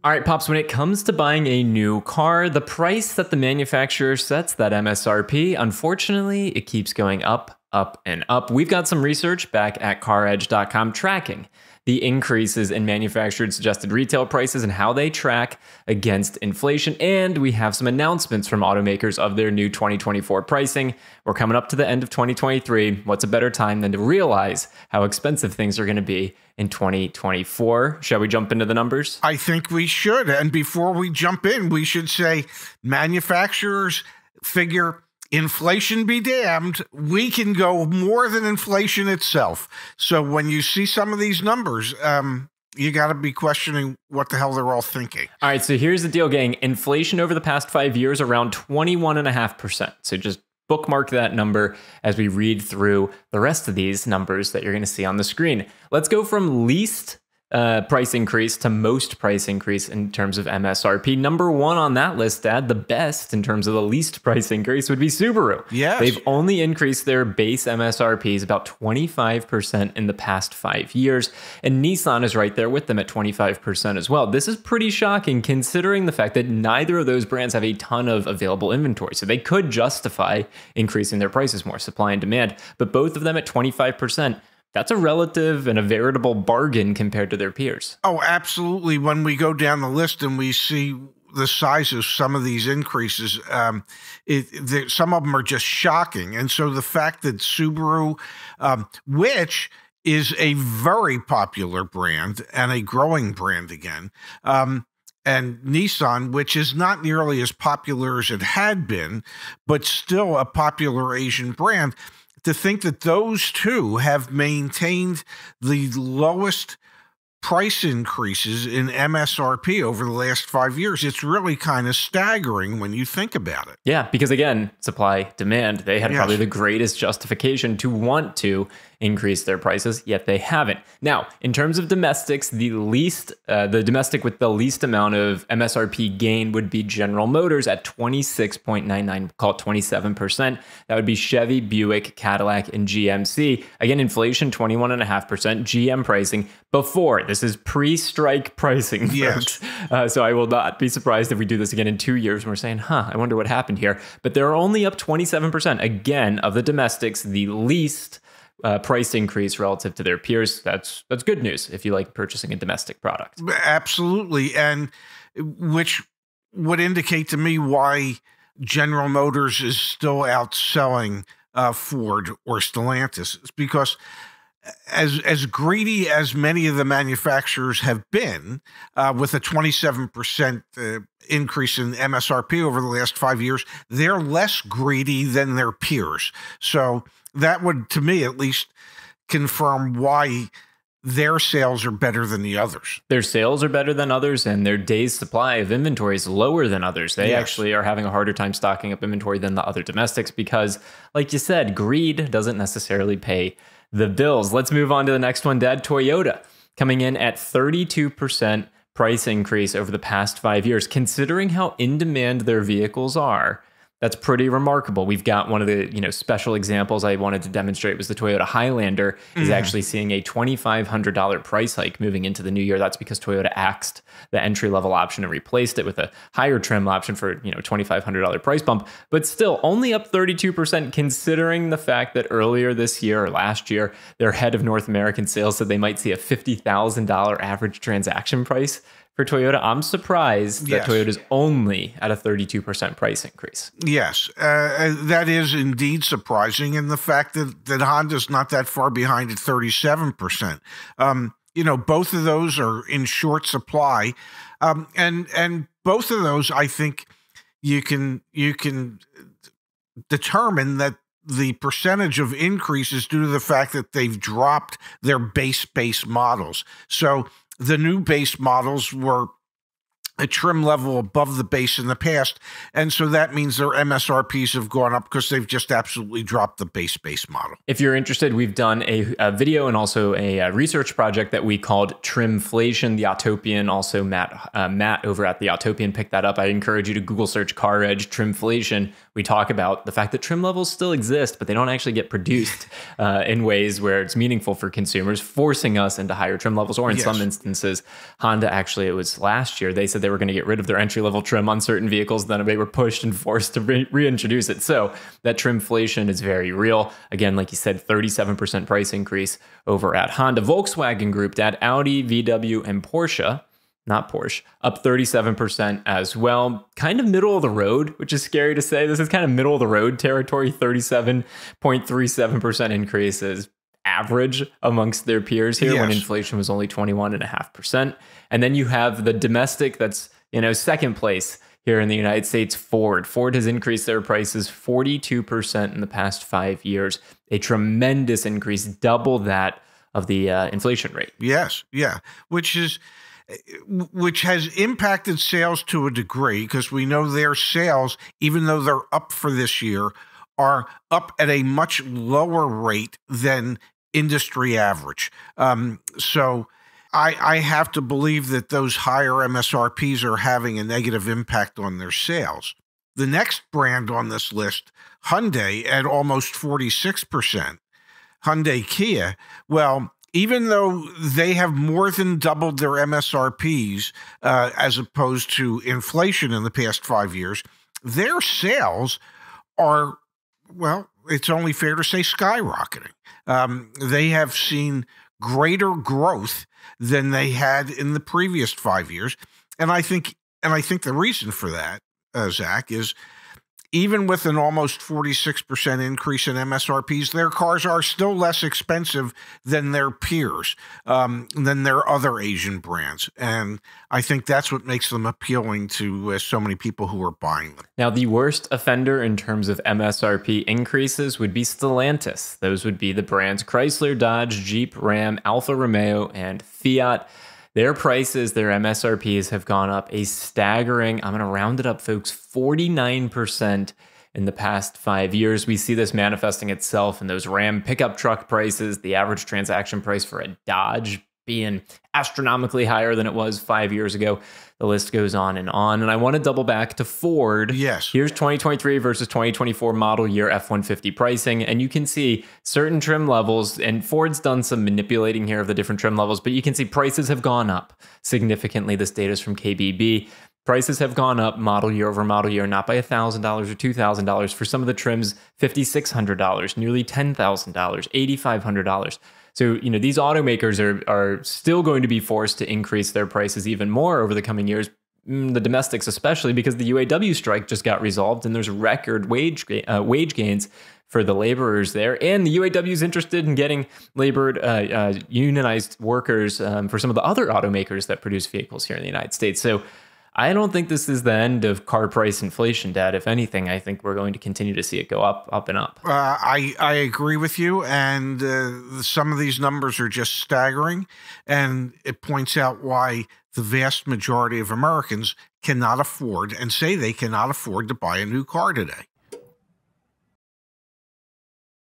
All right, Pops, when it comes to buying a new car, the price that the manufacturer sets, that MSRP, unfortunately, it keeps going up, up, and up. We've got some research back at CarEdge.com tracking the increases in manufactured suggested retail prices and how they track against inflation. And we have some announcements from automakers of their new 2024 pricing. We're coming up to the end of 2023. What's a better time than to realize how expensive things are going to be in 2024? Shall we jump into the numbers? I think we should. And before we jump in, we should say manufacturers figure inflation be damned, we can go more than inflation itself. So when you see some of these numbers, you got to be questioning what the hell they're all thinking. All right, so here's the deal, gang. Inflation over the past 5 years, around 21.5%. So just bookmark that number as we read through the rest of these numbers that you're going to see on the screen. Let's go from least price increase to most price increase in terms of MSRP. Number one on that list, Dad, the best in terms of the least price increase would be Subaru. Yes. They've only increased their base MSRPs about 25% in the past 5 years. And Nissan is right there with them at 25% as well. This is pretty shocking considering the fact that neither of those brands have a ton of available inventory. So they could justify increasing their prices more, supply and demand. But both of them at 25%. That's a relative and a veritable bargain compared to their peers. Oh, absolutely. When we go down the list and we see the size of some of these increases, some of them are just shocking. And so the fact that Subaru, which is a very popular brand and a growing brand again, and Nissan, which is not nearly as popular as it had been, but still a popular Asian brand, to think that those two have maintained the lowest price increases in MSRP over the last 5 years, it's really kind of staggering when you think about it. Yeah, because again, supply, demand, they had probably the greatest justification to want to increase their prices, yet they haven't. Now, in terms of domestics, the domestic with the least amount of MSRP gain would be General Motors at 26.99, call it 27%. That would be Chevy, Buick, Cadillac, and GMC. Again, inflation, 21.5%, GM pricing before. This is pre-strike pricing, folks. Yes. So I will not be surprised if we do this again in 2 years and we're saying, I wonder what happened here. But they're only up 27%. Again, of the domestics, the least price increase relative to their peers. That's good news if you like purchasing a domestic product. Absolutely. And which would indicate to me why General Motors is still outselling Ford or Stellantis. It's because as greedy as many of the manufacturers have been, with a 27% increase in MSRP over the last 5 years, they're less greedy than their peers. So that would, to me at least, confirm why their sales are better than the others. Their sales are better than others, and their days supply of inventory is lower than others. They actually are having a harder time stocking up inventory than the other domestics because, like you said, greed doesn't necessarily pay the bills. Let's move on to the next one, Dad. Toyota coming in at 32% price increase over the past 5 years. Considering how in demand their vehicles are, that's pretty remarkable. We've got one of the special examples I wanted to demonstrate was the Toyota Highlander is actually seeing a $2,500 price hike moving into the new year. That's because Toyota axed the entry-level option and replaced it with a higher trim option for $2,500 price bump, but still only up 32% considering the fact that earlier this year or last year, their head of North American sales said they might see a $50,000 average transaction price for Toyota. I'm surprised that Toyota's only at a 32% price increase. Yes, that is indeed surprising. And the fact that Honda's not that far behind at 37%. Both of those are in short supply. And both of those, I think you can determine that the percentage of increase is due to the fact that they've dropped their base models. So the new base models were a trim level above the base in the past. And so that means their MSRPs have gone up because they've just absolutely dropped the base model. If you're interested, we've done a video and also a research project that we called Trimflation, the Autopian. Also, Matt over at the Autopian picked that up. I encourage you to Google search CarEdge Trimflation. We talk about the fact that trim levels still exist, but they don't actually get produced in ways where it's meaningful for consumers, forcing us into higher trim levels. Or in some instances, Honda, actually, it was last year, they said they were going to get rid of their entry-level trim on certain vehicles, then they were pushed and forced to reintroduce it. So that trimflation is very real. Again, like you said, 37% price increase over at Honda. Volkswagen Group, at Audi, VW, and Porsche, not Porsche, up 37% as well. Kind of middle of the road, which is scary to say. This is kind of middle of the road territory. 37.37% increases average amongst their peers here when inflation was only 21.5%. And then you have the domestic that's, second place here in the United States, Ford. Ford has increased their prices 42% in the past 5 years, a tremendous increase, double that of the inflation rate. Yes, yeah, which has impacted sales to a degree, because we know their sales, even though they're up for this year, are up at a much lower rate than industry average. So I have to believe that those higher MSRPs are having a negative impact on their sales. The next brand on this list, Hyundai, at almost 46%. Hyundai Kia, well, even though they have more than doubled their MSRPs as opposed to inflation in the past 5 years, their sales are, well, it's only fair to say skyrocketing. They have seen greater growth than they had in the previous 5 years. And I think the reason for that, Zach, is even with an almost 46% increase in MSRPs, their cars are still less expensive than their peers, than their other Asian brands. And I think that's what makes them appealing to so many people who are buying them. Now, the worst offender in terms of MSRP increases would be Stellantis. Those would be the brands Chrysler, Dodge, Jeep, Ram, Alfa Romeo, and Fiat. Their prices, their MSRPs have gone up a staggering, I'm going to round it up, folks, 49% in the past 5 years. We see this manifesting itself in those Ram pickup truck prices, the average transaction price for a Dodge being astronomically higher than it was 5 years ago. The list goes on. And I want to double back to Ford. Yes. Here's 2023 versus 2024 model year F-150 pricing. And you can see certain trim levels, and Ford's done some manipulating here of the different trim levels, but you can see prices have gone up significantly. This data is from KBB. Prices have gone up model year over model year, not by $1,000 or $2,000. For some of the trims, $5,600, nearly $10,000, $8,500. So, these automakers are still going to be forced to increase their prices even more over the coming years, the domestics especially, because the UAW strike just got resolved and there's record wage gains for the laborers there. And the UAW is interested in getting unionized workers for some of the other automakers that produce vehicles here in the United States. So I don't think this is the end of car price inflation, Dad. If anything, I think we're going to continue to see it go up, up, and up. I agree with you, and some of these numbers are just staggering, and it points out why the vast majority of Americans cannot afford and say they cannot afford to buy a new car today.